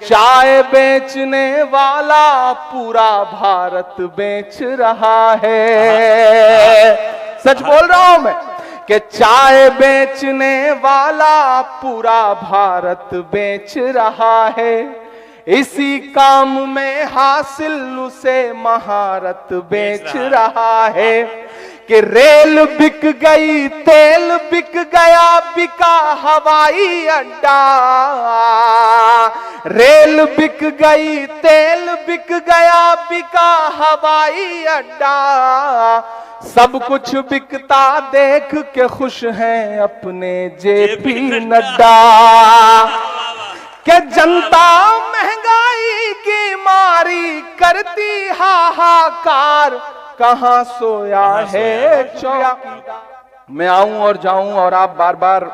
चाय बेचने वाला पूरा भारत बेच रहा है। सच बोल रहा हूं मैं कि चाय बेचने वाला पूरा भारत बेच रहा है। इसी काम में हासिल उसे महारत बेच रहा है कि रेल बिक गई, तेल बिक गया, बिका हवाई अड्डा। रेल बिक गई, तेल बिक गया, बिका हवाई अड्डा। सब कुछ बिकता देख के खुश हैं अपने जेपी नड्डा। कि जनता महंगाई की मारी करती हाहाकार, कहां सोया है चौकीदार। मैं आऊं और जाऊं और आप बार बार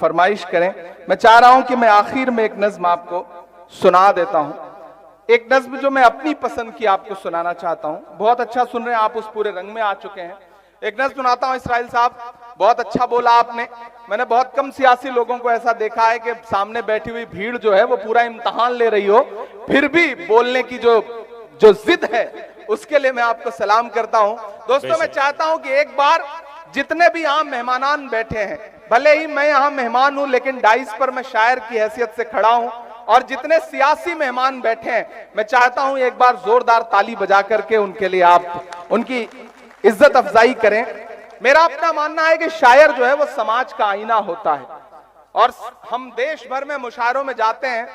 फरमाइश करें। मैं चाह रहा हूं कि मैं आखिर में एक नज्म आपको सुना देता हूं, एक नज्म जो मैं अपनी पसंद की आपको सुनाना चाहता हूं। बहुत अच्छा सुन रहे हैं आप, उस पूरे रंग में आ चुके हैं। एक नज्म सुनाता हूं। इसराइल साहब, बहुत अच्छा बोला आपने। मैंने बहुत कम सियासी लोगों को ऐसा देखा है कि सामने बैठी हुई भीड़ जो है वो पूरा इम्तिहान ले रही हो, फिर भी बोलने की जो जिद है, उसके लिए मैं आपको सलाम करता हूं। दोस्तों, मैं चाहता हूं कि एक बार जितने भी यहाँ मेहमानान बैठे हैं, भले ही मैं यहाँ मेहमान हूं लेकिन डाइस पर मैं शायर की हैसियत से खड़ा हूं, और जितने सियासी मेहमान बैठे हैं, मैं चाहता हूं एक बार जोरदार ताली बजा करके उनके लिए आप उनकी इज्जत अफजाई करें। मेरा अपना मानना है कि शायर जो है वो समाज का आईना होता है, और हम देश भर में मुशायरों में जाते हैं,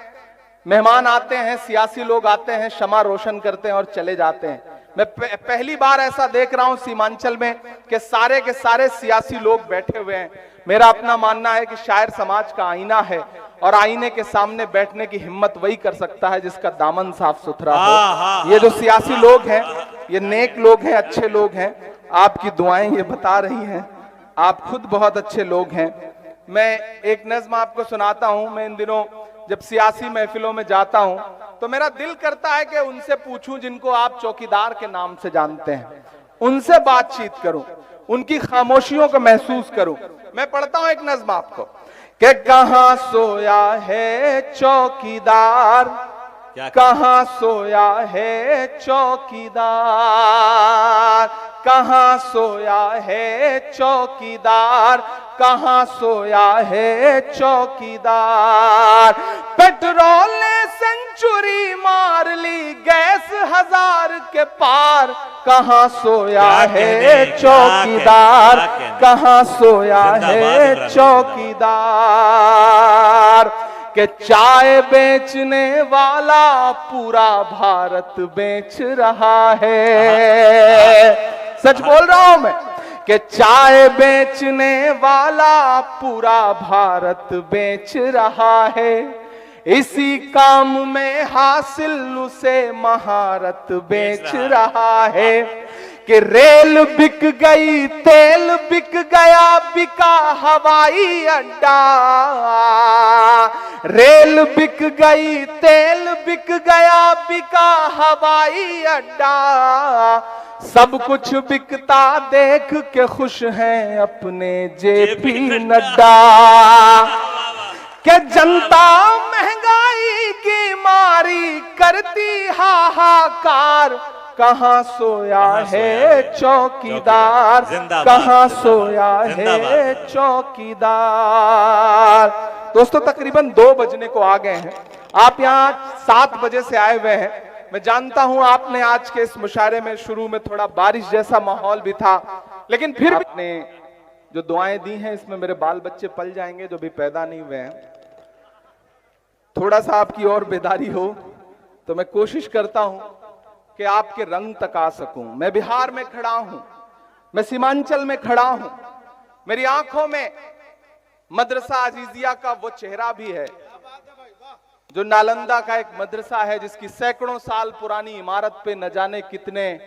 मेहमान आते हैं, सियासी लोग आते हैं, शमा रोशन करते हैं और चले जाते हैं। मैं पहली बार ऐसा देख रहा हूं सीमांचल में कि सारे के सारे सियासी लोग बैठे हुए हैं। मेरा अपना मानना है कि शायर समाज का आईना है, और आईने के सामने बैठने की हिम्मत वही कर सकता है जिसका दामन साफ सुथरा हो। ये जो सियासी लोग हैं, ये नेक लोग हैं, अच्छे लोग हैं। आपकी दुआएं ये बता रही हैं, आप खुद बहुत अच्छे लोग हैं। मैं एक नज्म आपको सुनाता हूं। मैं इन दिनों जब सियासी महफिलों में जाता हूं तो मेरा दिल करता है कि उनसे पूछूं जिनको आप चौकीदार के नाम से जानते हैं, उनसे बातचीत करूं, उनकी खामोशियों को महसूस करूं। मैं पढ़ता हूं एक नज्म आपको कि कहां सोया है चौकीदार, कहां सोया है चौकीदार, कहां सोया है चौकीदार, कहां सोया है चौकीदार। पेट्रोल ने सेंचुरी मार ली, गैस 1000 के पार, कहां सोया है चौकीदार, कहां सोया है चौकीदार। कि चाय बेचने वाला पूरा भारत बेच रहा है। सच बोल रहा हूं मैं कि चाय बेचने वाला पूरा भारत बेच रहा है। इसी काम में हासिल उसे महारत बेच रहा है कि रेल बिक गई, तेल बिक गया, बिका हवाई अड्डा। रेल बिक गई, तेल बिक गया, बिका हवाई अड्डा। सब कुछ बिकता देख के खुश हैं अपने जेपी नड्डा। कि जनता महंगाई की मारी करती हाहाकार, कहां सोया है चौकीदार, कहां सोया है चौकीदार। दोस्तों, तकरीबन 2 बजने को आ गए हैं। आप यहाँ 7 बजे से आए हुए हैं। मैं जानता हूं आपने आज के इस मुशायरे में शुरू में थोड़ा बारिश जैसा माहौल भी था, लेकिन फिर भी आपने जो दुआएं दी हैं, इसमें मेरे बाल बच्चे पल जाएंगे जो भी पैदा नहीं हुए हैं। थोड़ा सा आपकी और बेदारी हो तो मैं कोशिश करता हूं कि आपके रंग तक आ सकूं। मैं बिहार में खड़ा हूं, मैं सीमांचल में खड़ा हूं। मेरी आंखों में मदरसा अजीजिया का वो चेहरा भी है जो नालंदा का एक मदरसा है, जिसकी सैकड़ों साल पुरानी इमारत पे न जाने कितने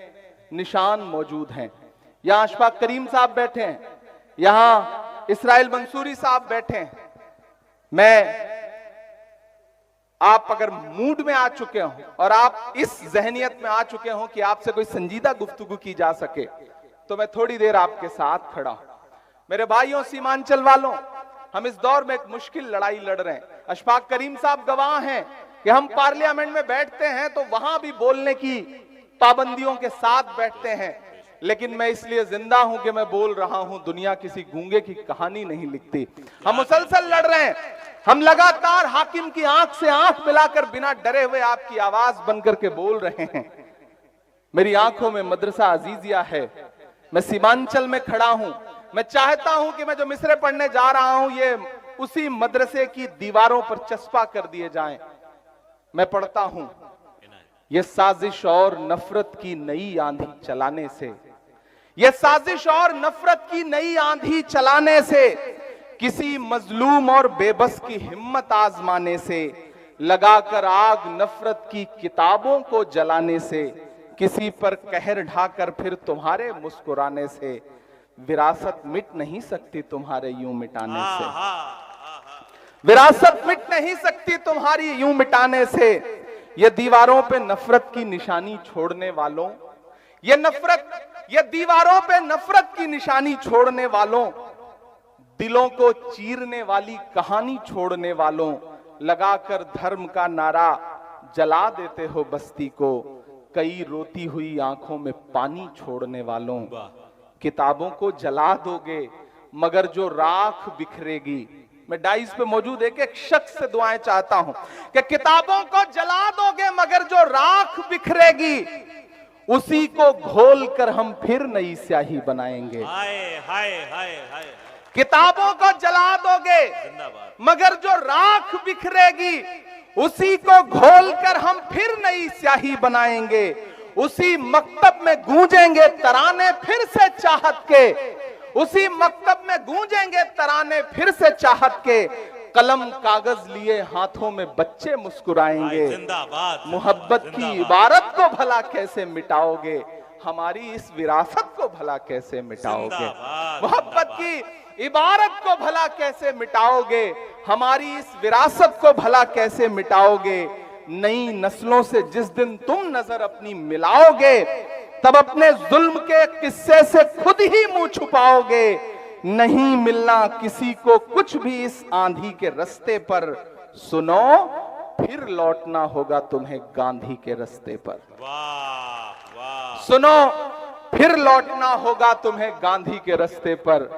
निशान मौजूद हैं। यहां अशफाक करीम साहब बैठे हैं, यहां इसराइल मंसूरी साहब बैठे हैं। मैं आप अगर मूड में आ चुके हो और आप इस जहनियत में आ चुके हो कि आपसे कोई संजीदा गुफ्तगू की जा सके, तो मैं थोड़ी देर आपके साथ खड़ा हूं। मेरे भाइयों, सीमांचल वालों, हम इस दौर में एक मुश्किल लड़ाई लड़ रहे हैं। अशफाक करीम साहब गवाह हैं कि हम पार्लियामेंट में बैठते हैं तो वहां भी बोलने की पाबंदियों के साथ बैठते हैं, लेकिन मैं इसलिए जिंदा हूं कि मैं बोल रहा हूं। दुनिया किसी गूंगे की कहानी नहीं लिखती। हम मुसलसल लड़ रहे हैं, हम लगातार हाकिम की आंख से आंख मिलाकर बिना डरे हुए आपकी आवाज बनकर के बोल रहे हैं। मेरी आंखों में मदरसा अजीजिया है, मैं सीमांचल में खड़ा हूं। मैं चाहता हूं कि मैं जो मिसरे पढ़ने जा रहा हूं ये उसी मदरसे की दीवारों पर चस्पा कर दिए जाएं। मैं पढ़ता हूं, ये साजिश और नफरत की नई आंधी चलाने से, ये साजिश और नफरत की नई आंधी चलाने से, किसी मजलूम और बेबस की हिम्मत आजमाने से, लगाकर आग नफरत की किताबों को जलाने से, किसी पर कहर ढाकर फिर तुम्हारे मुस्कुराने से, विरासत मिट नहीं सकती तुम्हारे यूं मिटाने से, विरासत मिट नहीं सकती तुम्हारी यूं मिटाने से। ये दीवारों पे नफरत की निशानी छोड़ने वालों, ये नफरत, ये दीवारों पे नफरत की निशानी छोड़ने वालों, दिलों को चीरने वाली कहानी छोड़ने वालों, लगाकर धर्म का नारा जला देते हो बस्ती को, कई रोती हुई आंखों में पानी छोड़ने वालों। किताबों को जला दोगे मगर जो राख बिखरेगी, मैं डाइस पे मौजूद एक एक शख्स से दुआएं चाहता हूं कि किताबों को जला दोगे मगर जो राख बिखरेगी, उसी को घोल कर हम फिर नई स्याही बनाएंगे। हाय हाय हाय हाय। किताबों को जला दोगे मगर जो राख बिखरेगी, उसी को घोल कर हम फिर नई स्याही बनाएंगे। उसी मकतब में गूंजेंगे तराने फिर से चाहत के, उसी मकतब में गूंजेंगे तराने फिर से चाहत के, कलम कागज लिए हाथों में बच्चे मुस्कुराएंगे। मोहब्बत की इबारत को भला कैसे मिटाओगे, हमारी इस विरासत को भला कैसे मिटाओगे। मोहब्बत की इबारत को भला कैसे मिटाओगे, हमारी इस विरासत को भला कैसे मिटाओगे। नई नस्लों से जिस दिन तुम नजर अपनी मिलाओगे, तब अपने जुल्म के किस्से से खुद ही मुंह छुपाओगे। नहीं मिलना किसी को कुछ भी इस आंधी के रास्ते पर, सुनो फिर लौटना होगा तुम्हें गांधी के रास्ते पर। वाह वाह। सुनो फिर लौटना होगा तुम्हें गांधी के रास्ते पर।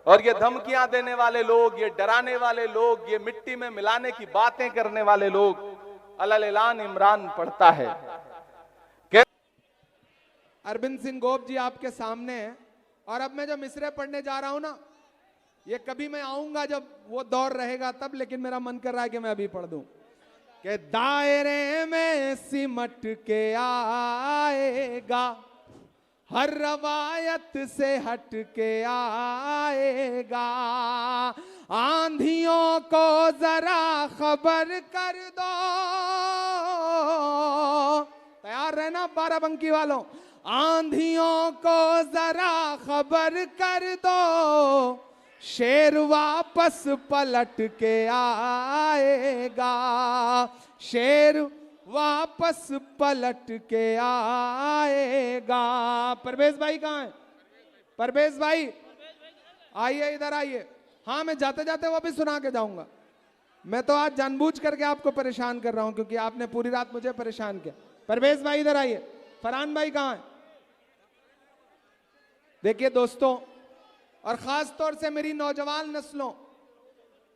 और ये धमकियां देने वाले लोग, ये डराने वाले लोग, ये मिट्टी में मिलाने की बातें करने वाले लोग, अलल ऐलान इमरान पढ़ता है। अरविंद सिंह गोप जी आपके सामने है, और अब मैं जो मिसरे पढ़ने जा रहा हूं ना, ये कभी मैं आऊंगा जब वो दौर रहेगा तब, लेकिन मेरा मन कर रहा है कि मैं अभी पढ़ दूं कि दायरे में सिमट के आएगा, हर रवायत से हट के आएगा, आंधियों को जरा खबर कर दो। तैयार रहना बाराबंकी वालों, आंधियों को जरा खबर कर दो, शेर वापस पलट के आएगा, शेर वापस पलट के आएगा। परवेज भाई कहाँ है? परवेज भाई आइए, इधर आइए। हाँ, मैं जाते जाते वो भी सुना के जाऊंगा। मैं तो आज जानबूझ करके आपको परेशान कर रहा हूं क्योंकि आपने पूरी रात मुझे परेशान किया। परवेज भाई इधर आइए। फरहान भाई कहाँ है? देखिए दोस्तों, और खास तौर से मेरी नौजवान नस्लों,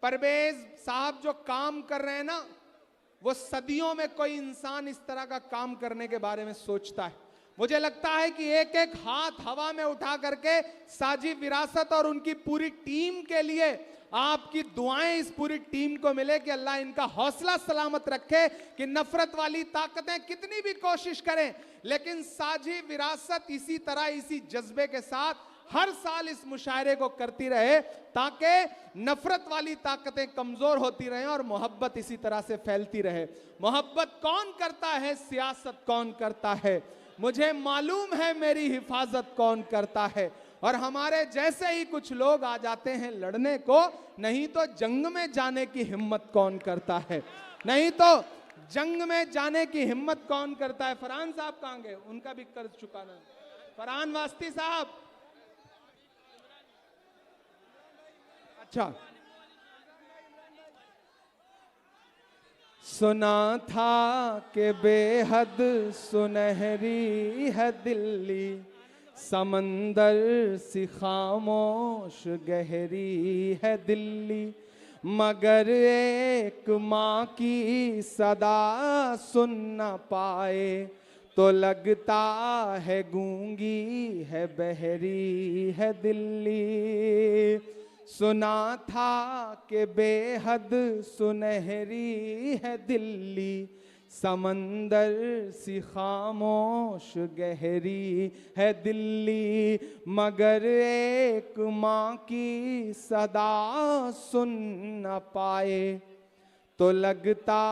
परवेज साहब जो काम कर रहे हैं ना, वो सदियों में कोई इंसान इस तरह का काम करने के बारे में सोचता है। मुझे लगता है कि एक एक हाथ हवा में उठा करके साजी विरासत और उनकी पूरी टीम के लिए आपकी दुआएं इस पूरी टीम को मिले कि अल्लाह इनका हौसला सलामत रखे कि नफरत वाली ताकतें कितनी भी कोशिश करें, लेकिन साजी विरासत इसी तरह, इसी जज्बे के साथ हर साल इस मुशायरे को करती रहे, ताकि नफरत वाली ताकतें कमजोर होती रहें और मोहब्बत इसी तरह से फैलती रहे। मोहब्बत कौन करता है, सियासत कौन करता है, मुझे मालूम है मेरी हिफाजत कौन करता है। और हमारे जैसे ही कुछ लोग आ जाते हैं लड़ने को, नहीं तो जंग में जाने की हिम्मत कौन करता है, नहीं तो जंग में जाने की हिम्मत कौन करता है। फरहान साहब कहाँ गए? उनका भी कर्ज चुकाना। फरहान वास्ती साहब, अच्छा सुना था कि बेहद सुनहरी है दिल्ली, समंदर सी खामोश गहरी है दिल्ली, मगर एक माँ की सदा सुन न पाए तो लगता है गूंगी है बहरी है दिल्ली। सुना था कि बेहद सुनहरी है दिल्ली, समंदर सी खामोश गहरी है दिल्ली, मगर एक माँ की सदा सुन न पाए तो लगता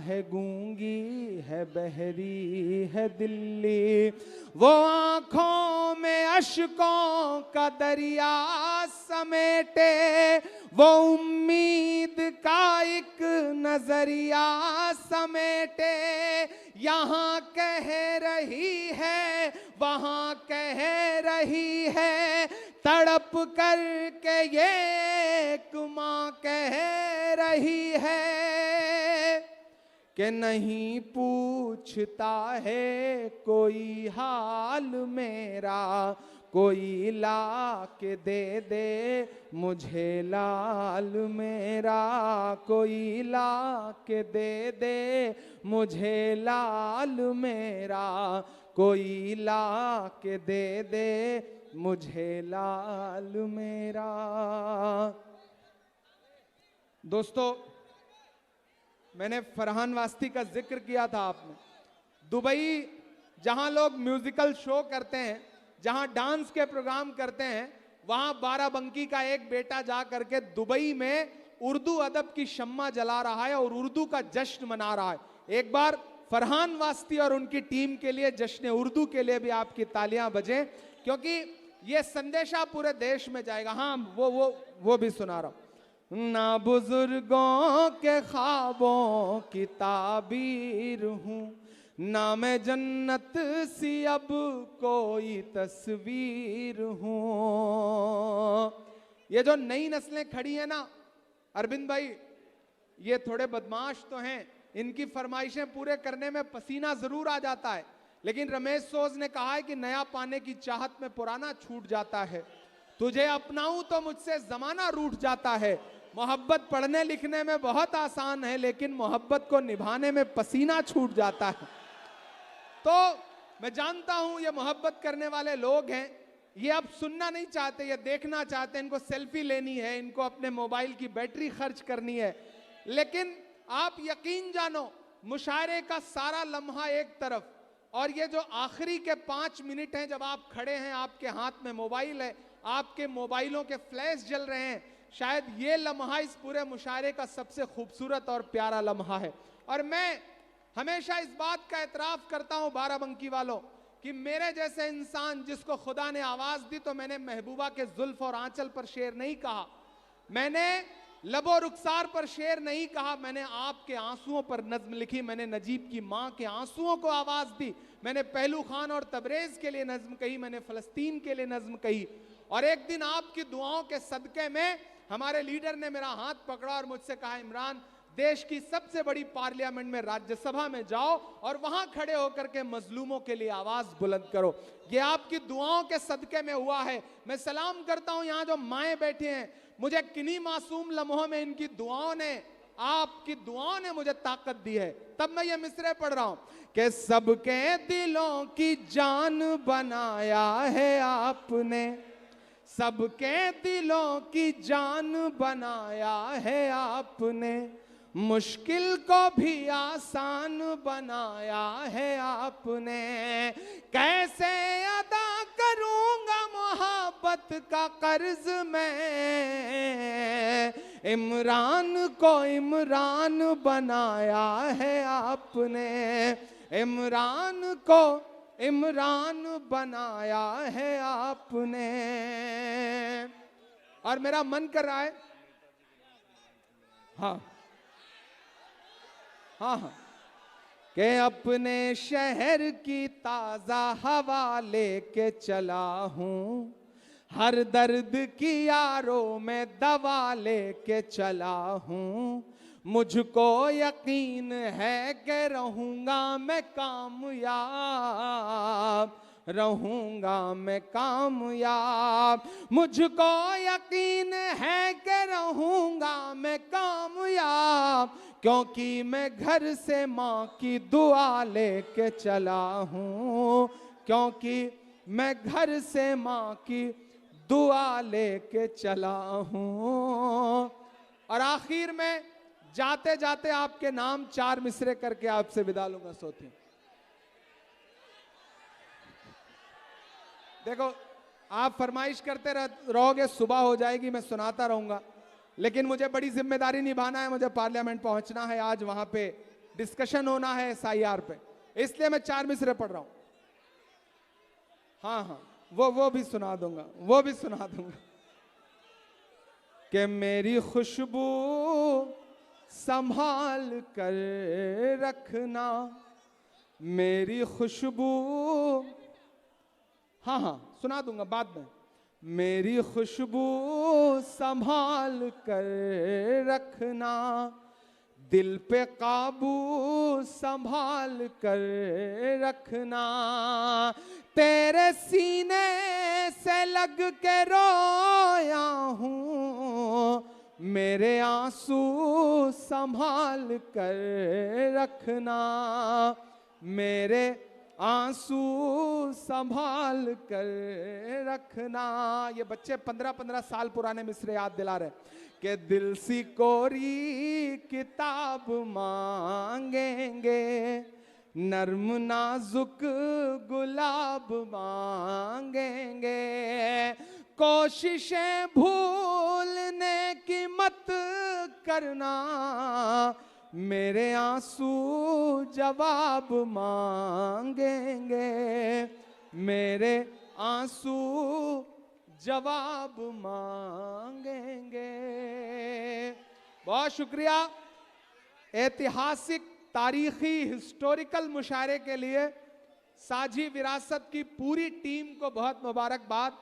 है गूंगी है बहरी है दिल्ली। वो आंखों में अश्कों का दरिया समेटे, वो उम्मीद का एक नजरिया समेटे, यहाँ कह रही है वहाँ कह रही है, तड़प कर के ये एक माँ कह रही है कि नहीं पूछता है कोई हाल मेरा, कोई ला के दे दे मुझे लाल मेरा, कोई ला के दे दे मुझे लाल मेरा, कोई ला के दे दे मुझे लाल मेरा। दोस्तों, मैंने फरहान वास्ती का जिक्र किया था आपने। दुबई जहां लोग म्यूजिकल शो करते हैं, जहां डांस के प्रोग्राम करते हैं, वहां बाराबंकी का एक बेटा जा करके दुबई में उर्दू अदब की शम्मा जला रहा है और उर्दू का जश्न मना रहा है। एक बार फरहान वास्ती और उनकी टीम के लिए, जश्न उर्दू के लिए भी आपकी तालियां बजें, क्योंकि ये संदेशा पूरे देश में जाएगा। हाँ, वो भी सुना रहा हूं। ना बुजुर्गों के ख्वाबों की ताबीर हूँ, ना मैं जन्नत सी अब कोई तस्वीर हूँ। ये जो नई नस्लें खड़ी है ना अरविंद भाई, ये थोड़े बदमाश तो हैं, इनकी फरमाइशें पूरे करने में पसीना जरूर आ जाता है, लेकिन रमेश सोज ने कहा है कि नया पाने की चाहत में पुराना छूट जाता है। तुझे अपनाऊं तो मुझसे जमाना रूठ जाता है। मोहब्बत पढ़ने लिखने में बहुत आसान है, लेकिन मोहब्बत को निभाने में पसीना छूट जाता है। तो मैं जानता हूं ये मोहब्बत करने वाले लोग हैं, ये अब सुनना नहीं चाहते, ये देखना चाहते हैं, इनको सेल्फी लेनी है, इनको अपने मोबाइल की बैटरी खर्च करनी है। लेकिन आप यकीन जानो, मुशायरे का सारा लम्हा एक तरफ, और ये जो आखिरी के 5 मिनट हैं जब आप खड़े हैं, आपके हाथ में मोबाइल है, आपके मोबाइलों के फ्लैश जल रहे हैं, शायद ये लम्हा इस पूरे मुशायरे का सबसे खूबसूरत और प्यारा लम्हा है। और मैं हमेशा इस बात का एतराफ़ करता हूँ बाराबंकी वालों कि मेरे जैसे इंसान जिसको खुदा ने आवाज़ दी, तो मैंने महबूबा के जुल्फ और आंचल पर शेर नहीं कहा, मैंने लबो रुखसार पर शेर नहीं कहा, मैंने आपके आंसुओं पर नज्म लिखी, मैंने नजीब की माँ के आंसुओं को आवाज़ दी, मैंने पहलू खान और तबरेज़ के लिए नज्म कही, मैंने फ़लस्तीन के लिए नज्म कही। और एक दिन आपकी दुआओं के सदक़े में हमारे लीडर ने मेरा हाथ पकड़ा और मुझसे कहा, इमरान, देश की सबसे बड़ी पार्लियामेंट में, राज्यसभा में जाओ और वहां खड़े होकर के मजलूमों के लिए आवाज बुलंद करो। ये आपकी दुआओं के सदक़े में हुआ है। मैं सलाम करता हूं यहाँ जो माएँ बैठी हैं, मुझे किन्हीं मासूम लम्हों में इनकी दुआओं ने, आपकी दुआओं ने मुझे ताकत दी है। तब मैं ये मिसरे पढ़ रहा हूं कि सबके दिलों की जान बनाया है आपने, सबके दिलों की जान बनाया है आपने, मुश्किल को भी आसान बनाया है आपने, कैसे अदा करूंगा मोहब्बत का कर्ज मैं, इमरान को इमरान बनाया है आपने, इमरान को इमरान बनाया है आपने। और मेरा मन कर रहा है, हाँ हाँ हाँ, कि अपने शहर की ताजा हवा लेके चला हूँ, हर दर्द की यारों में दवा लेके चला हूँ, मुझको यकीन है कि रहूंगा मैं कामयाब, रहूंगा मैं कामयाब। मुझको यकीन है कि रहूंगा मैं कामयाब, क्योंकि मैं घर से माँ की दुआ लेके चला हूँ, क्योंकि मैं घर से माँ की दुआ लेके चला हूँ। और आखिर में जाते जाते आपके नाम 4 मिसरे करके आपसे विदा लूंगा। सोती देखो, आप फरमाइश करते रहोगे, सुबह हो जाएगी, मैं सुनाता रहूंगा, लेकिन मुझे बड़ी जिम्मेदारी निभाना है। मुझे पार्लियामेंट पहुंचना है, आज वहां पे डिस्कशन होना है SIR पे, इसलिए मैं 4 मिसरे पढ़ रहा हूं। हाँ हाँ, वो भी सुना दूंगा, वो भी सुना दूंगा। कि मेरी खुशबू संभाल कर रखना, मेरी खुशबू, हाँ हाँ सुना दूंगा बाद में। मेरी खुशबू संभाल कर रखना, दिल पे काबू संभाल कर रखना, तेरे सीने से लग के रोया हूँ, मेरे आंसू संभाल कर रखना, मेरे आंसू संभाल कर रखना। ये बच्चे 15-15 साल पुराने मिसरे याद दिला रहे कि दिल सी कोरी किताब मांगेंगे, नर्म नाजुक गुलाब मांगेंगे, कोशिशें भूलने की मत करना, मेरे आंसू जवाब मांगेंगे, मेरे आंसू जवाब मांगेंगे। बहुत शुक्रिया। ऐतिहासिक, तारीखी, हिस्टोरिकल मुशायरे के लिए साझी विरासत की पूरी टीम को बहुत मुबारकबाद।